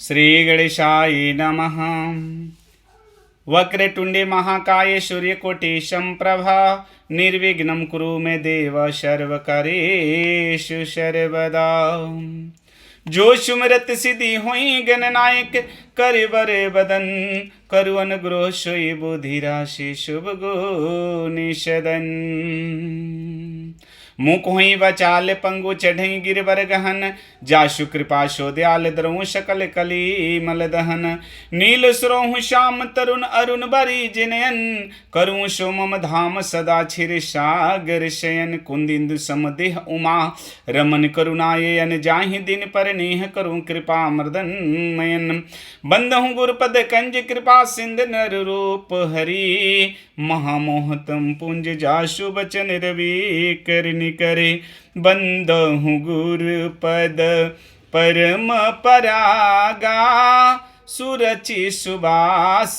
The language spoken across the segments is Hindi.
श्री गणेशाय नमः। वक्रतुंडे महाकाय सूर्यकोटि संप्रभा निर्विघ्नं कुरु मे देव सर्वकार्येषु सर्वदा। जो सुमिरत सिद्धि हुई गणनायक कर बर बदन करु अनुग्रह सोई बुद्धि राशि शुभ गुण सदन। मुख हुई बचाल पंगु चढ़ई गिरबर गहन जाशु कृपा शो दयाल द्रऊ सकल कली मल दहन। नील सुरोहु श्याम तरुण अरुण बरी जिनयन करूँ सो मम धाम सदा छिर सागर शयन। कुंदिंदु समदेह उमा रमन करुणायन जाहि दिन पर नेह करूँ कृपा मर्दन मयन। बंदहु गुरुपद कंज कृपा सिंध नर रूप हरि महामोहतम पुंज जाशु बचन रवि करनि करे। बंदहु गुरुपद परम परागा सुरचि सुबास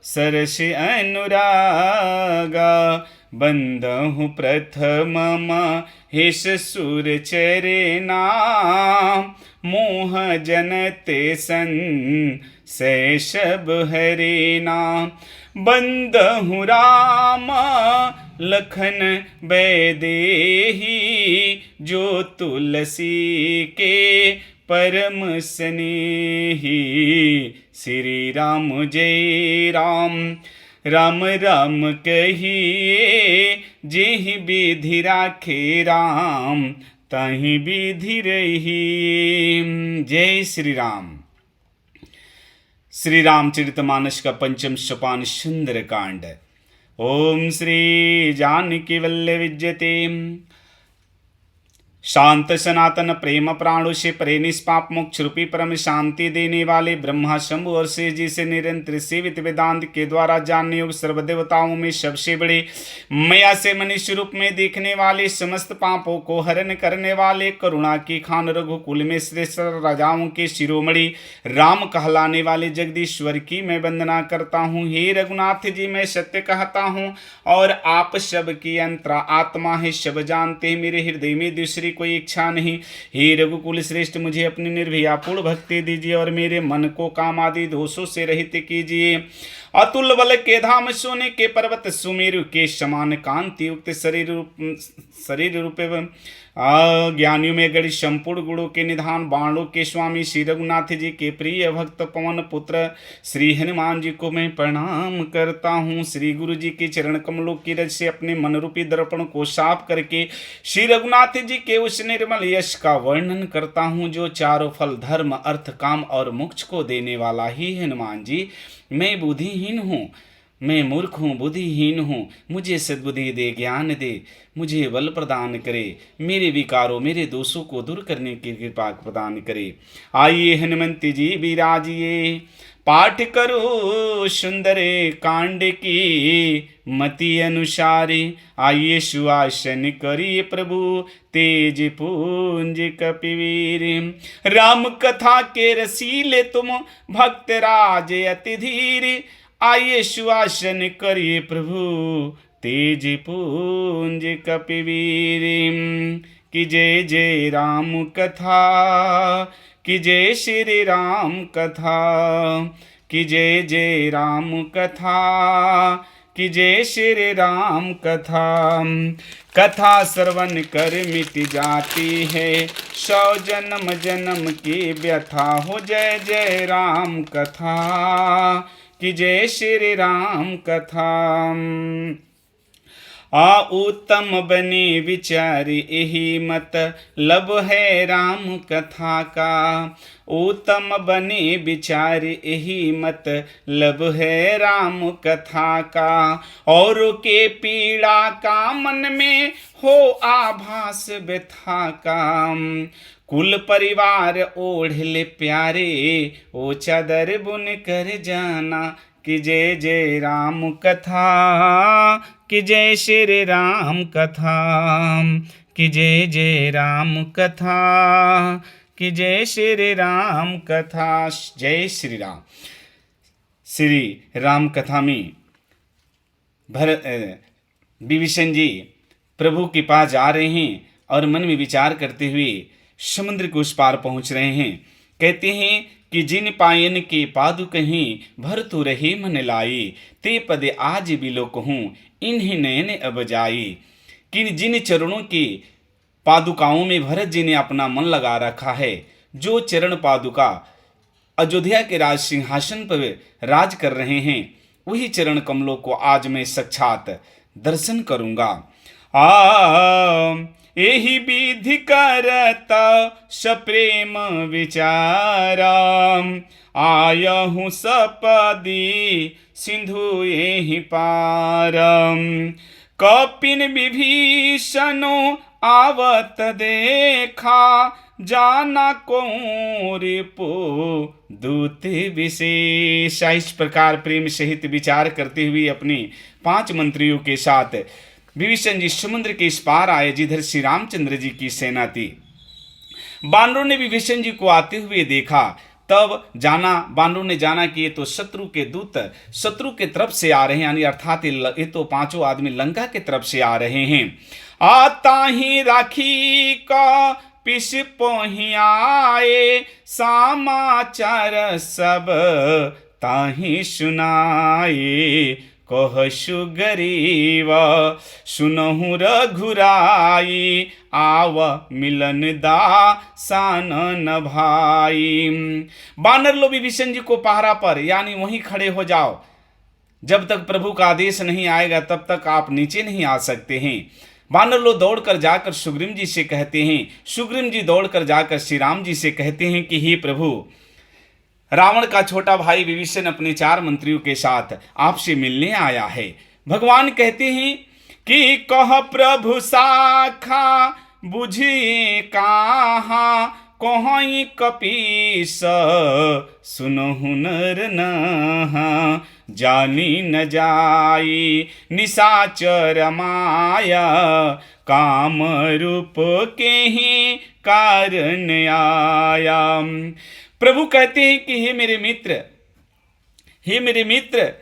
सरस अनुरागा। बंदहु प्रथम हिस सुर चरेना मोह जनते सन शैशब हरेना। बंदहु राम लखन बैदेही जो तुलसी के परम स्नेही। श्री राम जय राम राम राम कहिए जेहि विधि राखे राम तहि विधि रही। जय श्री राम। श्री रामचरितमानस का पंचम सोपान सुंदर कांड। ओम श्री जानकी वल्लभ विजयते। शांत सनातन प्रेम प्राणों से परे निष्पाप मोक्ष रूपी परम शांति देने वाले ब्रह्मा शंभु और शेष जी से निरंतर सेवित वेदांत के द्वारा जानने योग्य सर्वदेवताओं में सबसे बड़े मया से मनुष्य रूप में देखने वाले समस्त पापों को हरण करने वाले करुणा की खान रघुकुल में श्रेष्ठ राजाओं के शिरोमणि राम कहलाने वाले जगदीश्वर की मैं वंदना करता हूँ। हे रघुनाथ जी मैं सत्य कहता हूँ और आप सब की अंतरा आत्मा है, सब जानते हैं। मेरे हृदय में दूसरी कोई इच्छा नहीं। हे रघुकुल श्रेष्ठ मुझे अपनी निर्भया पूर्ण भक्ति दीजिए और मेरे मन को काम आदि दोषों से रहित कीजिए। अतुल बल के धाम सोने के पर्वत सुमेरु के समान कांति युक्त शरीर रूप ज्ञानियों में गणित संपूर्ण गुणों के निधान बाणों के स्वामी श्री रघुनाथ जी के प्रिय भक्त पवन पुत्र श्री हनुमान जी को मैं प्रणाम करता हूँ। श्री गुरु जी के चरण कमलों की रज से अपने मन रूपी दर्पण को साफ करके श्री रघुनाथ जी के उस निर्मल यश का वर्णन करता हूँ जो चारों फल धर्म अर्थ काम और मोक्ष को देने वाला ही हनुमान जी। मैं बुद्धिहीन हूँ, मैं मूर्ख हूँ, बुद्धिहीन हूँ, मुझे सद्बुद्धि दे, ज्ञान दे, मुझे बल प्रदान करे, मेरे विकारों मेरे दोषों को दूर करने की कृपा प्रदान करे। आइए हनुमंत जी विराजिए, पाठ करो सुंदर कांड की मति अनुसारे। आइए सुआसन करिए प्रभु तेज पुंज कपिवीर। राम कथा के रसीले तुम भक्त राज अति धीर। आइए सुआसन करिए प्रभु तेज पुंज कपिवीर। कि जय जय राम कथा, कि जय श्री राम कथा, कि जय जय राम कथा, कि जय श्री राम कथा। कथा श्रवण कर मिट जाती है 100 जन्म जन्म की व्यथा हो। जय जय राम कथा, कि जय श्री राम कथा। उत्तम बने विचार यही मत लब है राम कथा का। उत्तम बने विचार यही मत लब है राम कथा का। और के पीड़ा का मन में हो आभास व्यथा का। कुल परिवार ओढ़ ले प्यारे ओ चादर बुन कर जाना। कि जय जय राम कथा, कि जय श्री राम कथा, कि जय जय राम कथा, कि जय श्री राम कथा। जय श्री राम। श्री राम कथा में विभीषण जी प्रभु के पास जा रहे हैं और मन में विचार करते हुए समुद्र के उस पार पहुंच रहे हैं। कहते हैं कि जिन पायन के पादु कहीं भर तू रहे मन लाई, ते पदे आज बिलो कहूँ इन्हीं नयन अब जाई। कि जिन चरणों की पादुकाओं में भरत जी ने अपना मन लगा रखा है, जो चरण पादुका अयोध्या के राज सिंहासन पर राज कर रहे हैं, वही चरण कमलों को आज मैं साक्षात दर्शन करूंगा। यही विधि करता सप्रेम विचारा, आयहूँ सपदी सिंधु यही पारम। कपिन विभीषणो आवत देखा, जाना कौन रिपु दूत विशेष। इस प्रकार प्रेम सहित विचार करते हुए अपने 5 मंत्रियों के साथ विभीषण जी समुद्र के इस पार आए जिधर श्री रामचंद्र जी की सेना थी। बानरों ने विभीषण जी को आते हुए देखा, तब बानरों ने जाना कि ये तो शत्रु के दूत शत्रु के तरफ से आ रहे हैं, यानी अर्थात ये तो 5 आदमी लंका के तरफ से आ रहे हैं। आता ही राखी का पिस पहुँआए, समाचार सब ताही सुनाए। कहसु गरीब सुनहु रघुराई, आव मिलन दासान भाई। बानर लो विभीषण जी को पहरा पर, यानी वहीं खड़े हो जाओ, जब तक प्रभु का आदेश नहीं आएगा तब तक आप नीचे नहीं आ सकते हैं। बानर लो दौड़कर जाकर सुग्रीव जी से कहते हैं, सुग्रीव जी दौड़कर जाकर श्री राम जी से कहते हैं कि हे प्रभु, रावण का छोटा भाई विभीषण अपने 4 मंत्रियों के साथ आपसे मिलने आया है। भगवान कहते हैं कि कह प्रभु साखा बुझिए कहाँ, कहीं कपीस सुनहु नर नहा। जानी न जाई निशाचर माया, काम रूप के ही कारण आया। प्रभु कहते हैं कि हे मेरे मित्र,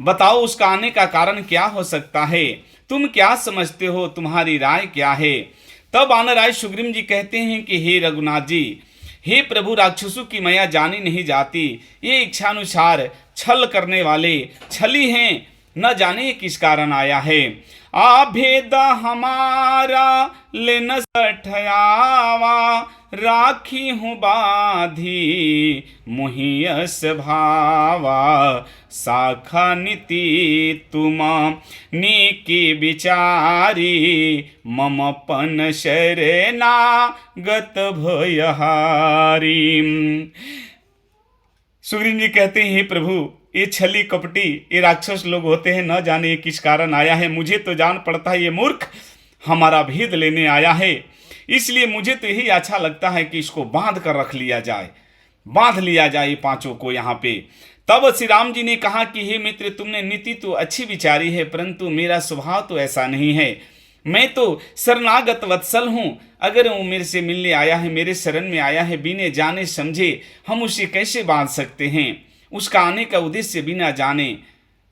बताओ उसका आने का कारण क्या हो सकता है, तुम क्या समझते हो, तुम्हारी राय क्या है। तब वानर सुग्रीव जी कहते हैं कि हे रघुनाथ जी, हे प्रभु, राक्षसों की माया जानी नहीं जाती, ये इच्छानुसार छल करने वाले छली हैं, न जाने किस कारण आया है। आभेद हमारा लेन सठयावा, राखी हूँ बाधी मुहियस भावा। शाखा नीति तुम नीकी विचारी, ममपन शरणा गत भयहारी। सुग्रीव जी कहते हैं, हे प्रभु, ये छली कपटी ये राक्षस लोग होते हैं, न जाने ये किस कारण आया है। मुझे तो जान पड़ता है ये मूर्ख हमारा भेद लेने आया है, इसलिए मुझे तो यही अच्छा लगता है कि इसको बांध कर रख लिया जाए, बांध लिया जाए 5 को यहाँ पे। तब श्री राम जी ने कहा कि हे मित्र, तुमने नीति तो अच्छी विचारी है, परंतु मेरा स्वभाव तो ऐसा नहीं है। मैं तो शरणागत वत्सल हूँ, अगर वो मेरे से मिलने आया है, मेरे शरण में आया है, बिना जाने समझे हम उसे कैसे बांध सकते हैं। उसका आने का उद्देश्य बिना जाने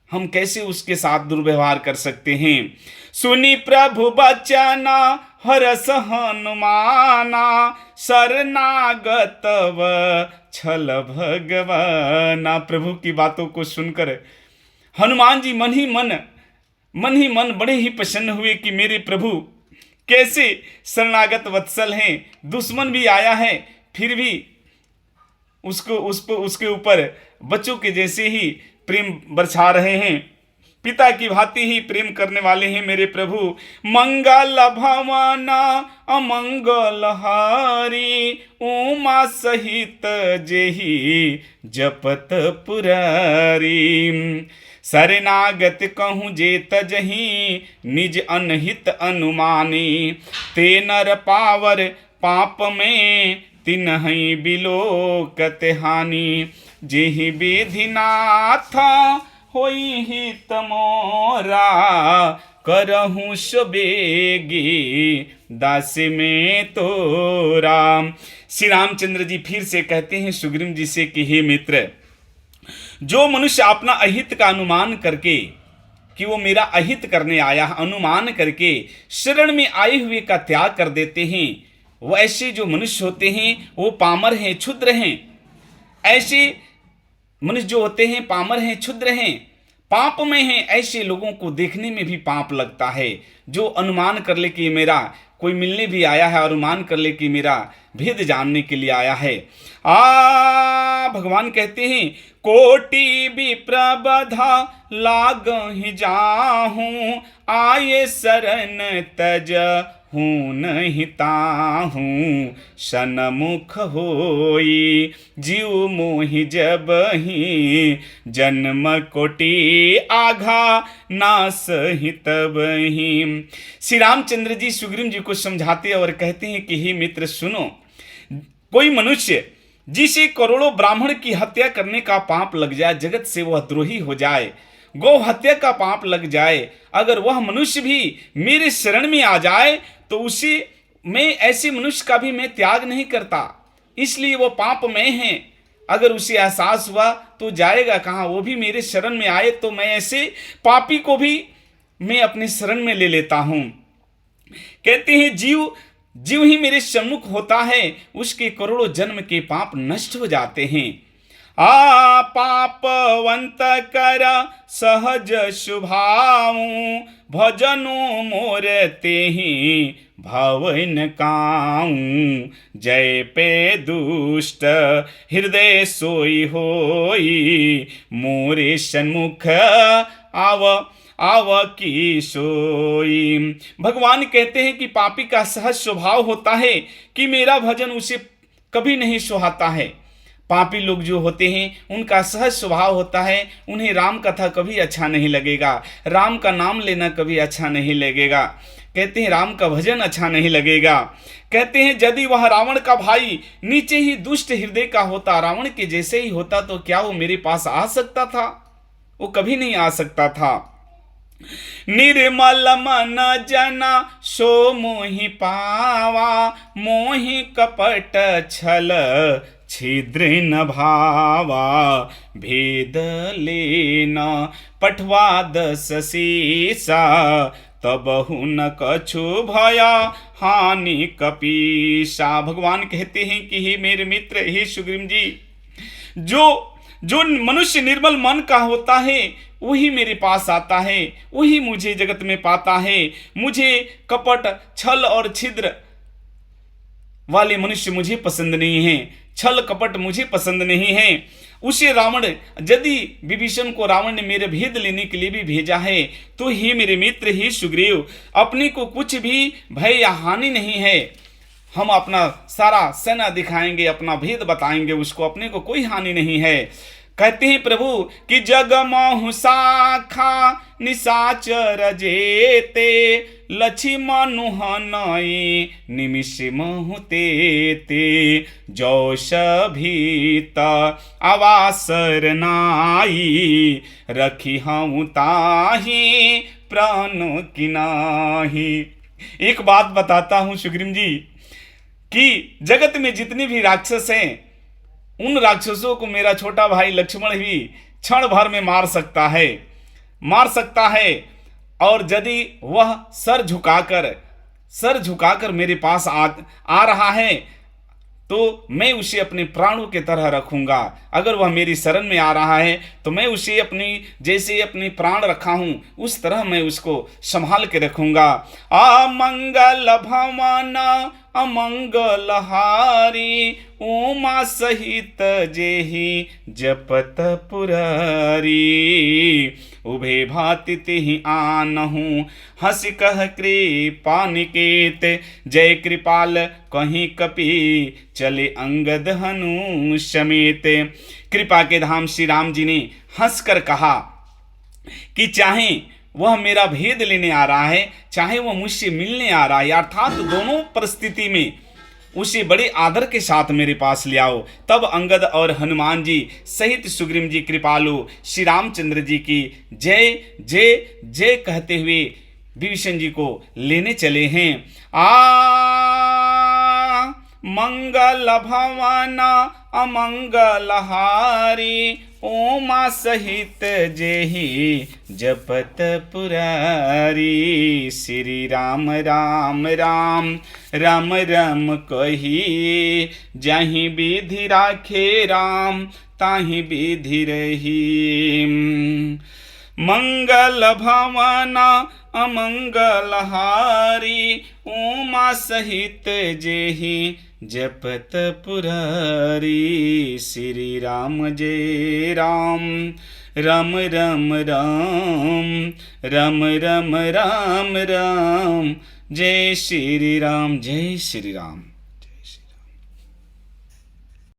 हम कैसे उसके साथ दुर्व्यवहार कर सकते हैं। सुनी प्रभु बचना हरस हनुमाना, शरणागत छल भगवाना। प्रभु की बातों को सुनकर हनुमान जी मन ही मन बड़े ही प्रसन्न हुए कि मेरे प्रभु कैसे शरणागत वत्सल हैं। दुश्मन भी आया है फिर भी उसके ऊपर बच्चों के जैसे ही प्रेम बरसा रहे हैं, पिता की भांति ही प्रेम करने वाले हैं मेरे प्रभु। मंगल भवना अमंगल हारी, उमा सहित जेहि जपत पुरारी। शरणागत कहूँ जे तजहि निज अनहित अनुमानी, ते नर पावर पाप में तिन्हि बिलोकत हानि। जेहि विधिनाथ होई हित मोरा, करहूँ सुबेगी दास में तोरा। श्री रामचंद्र जी फिर से कहते हैं सुग्रीव जी से कि हे मित्र, जो मनुष्य अपना अहित का अनुमान करके कि वो मेरा अहित करने आया, अनुमान करके शरण में आए हुए का त्याग कर देते हैं, वो ऐसे जो मनुष्य होते हैं वो पामर हैं, क्षुद्र हैं। ऐसे मनुष्य जो होते हैं पामर हैं, क्षुद्र हैं, पाप में हैं, ऐसे लोगों को देखने में भी पाप लगता है। जो अनुमान कर ले कि मेरा कोई मिलने भी आया है और अनुमान कर ले कि मेरा भेद जानने के लिए आया है। भगवान कहते हैं कोटि विप्रबधा लागहि जाहूं, आये शरण तज हूँ नहीं ताहूँ, सनमुख होई जीव मोहि जब ही, जन्म कोटि आघा नास ही तब ही। श्री रामचंद्र जी सुग्रीव जी को समझाते और कहते हैं कि हे मित्र सुनो, कोई मनुष्य जिसे करोड़ों ब्राह्मण की हत्या करने का पाप लग जाए, जगत से वह द्रोही हो जाए, गौ हत्या का पाप लग जाए, अगर वह मनुष्य भी मेरे शरण में आ जाए तो उसे मैं ऐसे मनुष्य का भी मैं त्याग नहीं करता, इसलिए वो पाप में है। अगर उसे एहसास हुआ तो जाएगा कहाँ, वो भी मेरे शरण में आए तो मैं ऐसे पापी को भी मैं अपने शरण में ले लेता हूँ। कहते हैं जीव ही मेरे सम्मुख होता है, उसके करोड़ों जन्म के पाप नष्ट हो जाते हैं। पापवंत कर सहज शुभाऊ, भजनो मोर तेहि भवन काऊं, जय पे दुष्ट हृदय सोई होई, मोरे सन्मुख आव की सोई। भगवान कहते हैं कि पापी का सहज स्वभाव होता है कि मेरा भजन उसे कभी नहीं सुहाता है। पापी लोग जो होते हैं उनका सहज स्वभाव होता है, उन्हें राम कथा कभी अच्छा नहीं लगेगा, राम का नाम लेना कभी अच्छा नहीं लगेगा, कहते हैं राम का भजन अच्छा नहीं लगेगा। कहते हैं यदि वह रावण का भाई नीचे ही दुष्ट हृदय का होता, रावण के जैसे ही होता, तो क्या वो मेरे पास आ सकता था? वो कभी नहीं आ सकता था। निर्मल मन जना सो मोहि पावा, मोहि कपट छल छिद्र न भावा, भेद लेना पठवा दस सीसा, तबहु न कछु भया हानि कपीसा। भगवान कहते हैं कि हे मेरे मित्र, हे सुग्रीव जी, जो मनुष्य निर्मल मन का होता है वही मेरे पास आता है, वही मुझे जगत में पाता है। मुझे कपट छल और छिद्र वाले मनुष्य मुझे पसंद नहीं है, छल कपट मुझे पसंद नहीं है। उसे रावण, यदि विभीषण को रावण ने मेरे भेद लेने के लिए भी भेजा है, तो ही मेरे मित्र ही सुग्रीव, अपने को कुछ भी भय या हानि नहीं है। हम अपना सारा सेना दिखाएंगे, अपना भेद बताएंगे उसको, अपने को कोई हानि नहीं है। कहते हैं प्रभु कि जग महु शाखा निशाचर जेते, लक्ष्मण हनई निमिष महु तेते, जौश भीत आवासर नाई, रखी हूँ ताही प्राण किनाही। एक बात बताता हूँ सुग्रीव जी कि जगत में जितने भी राक्षस हैं, उन राक्षसों को मेरा छोटा भाई लक्ष्मण भी क्षण भर में मार सकता है। और यदि वह सर झुकाकर मेरे पास आ रहा है तो मैं उसे अपने प्राणों के तरह रखूंगा। अगर वह मेरी शरण में आ रहा है तो मैं उसे जैसे अपने प्राण रखा हूं उस तरह मैं उसको संभाल के रखूंगा। अमंगल भवन अमंगल हारी, उमा सहित जेहि जपत पुरारी, उभे भाति तिहि आनहु हंस कह कृपा निकेत, जय कृपाल कहीं कपि चले अंगद हनु समेत। कृपा के धाम श्री राम जी ने हंसकर कहा कि चाहे वह मेरा भेद लेने आ रहा है, चाहे वह मुझसे मिलने आ रहा है, अर्थात दोनों परिस्थिति में उसे बड़े आदर के साथ मेरे पास ले आओ। तब अंगद और हनुमान जी सहित सुग्रीव जी कृपालु श्री रामचंद्र जी की जय जय जय कहते हुए विभीषण जी को लेने चले हैं। मंगल भवन अमंगल हारी, उमा सहित जेहि जपत पुरारी। श्री राम राम राम राम राम कही, जहीं विधि राखे राम ताहि विधि रही। मंगल भवन अमंगल हारी, उमा सहित जेहि जपत पुरारी। श्री राम जय राम राम राम राम राम राम राम राम, जय श्री राम जय श्री राम।